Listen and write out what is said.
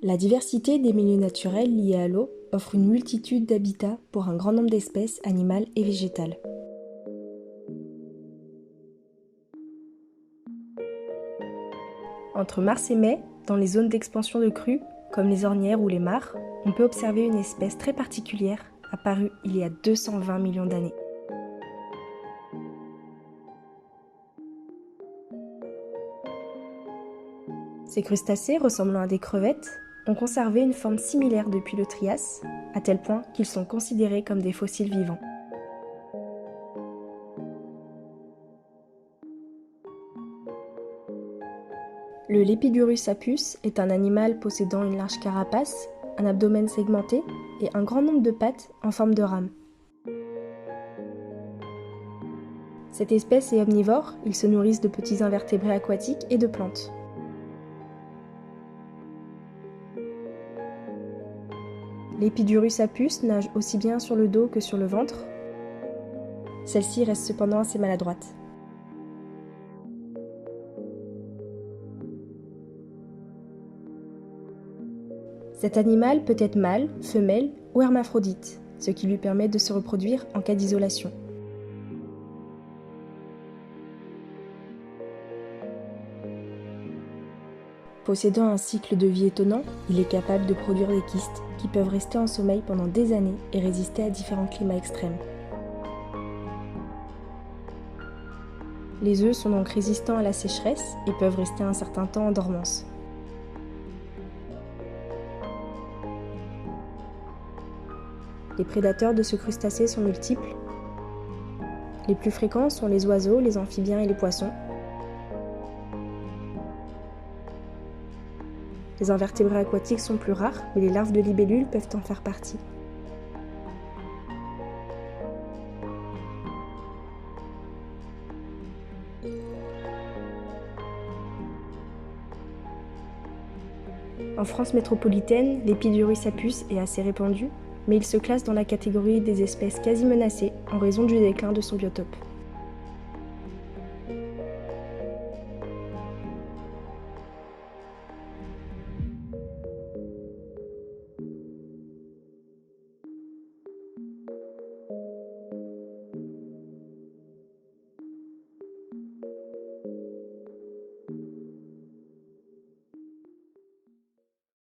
La diversité des milieux naturels liés à l'eau offre une multitude d'habitats pour un grand nombre d'espèces animales et végétales. Entre mars et mai, dans les zones d'expansion de crues, comme les ornières ou les mares, on peut observer une espèce très particulière apparue il y a 220 millions d'années. Ces crustacés, ressemblant à des crevettes, ont conservé une forme similaire depuis le Trias, à tel point qu'ils sont considérés comme des fossiles vivants. Le Lepidurus apus est un animal possédant une large carapace, un abdomen segmenté et un grand nombre de pattes en forme de rame. Cette espèce est omnivore, ils se nourrissent de petits invertébrés aquatiques et de plantes. L'Epidurus apus nage aussi bien sur le dos que sur le ventre. Celle-ci reste cependant assez maladroite. Cet animal peut être mâle, femelle ou hermaphrodite, ce qui lui permet de se reproduire en cas d'isolation. Possédant un cycle de vie étonnant, il est capable de produire des kystes qui peuvent rester en sommeil pendant des années et résister à différents climats extrêmes. Les œufs sont donc résistants à la sécheresse et peuvent rester un certain temps en dormance. Les prédateurs de ce crustacé sont multiples. Les plus fréquents sont les oiseaux, les amphibiens et les poissons. Les invertébrés aquatiques sont plus rares, mais les larves de libellules peuvent en faire partie. En France métropolitaine, l'Epidurus apus est assez répandu, mais il se classe dans la catégorie des espèces quasi menacées en raison du déclin de son biotope.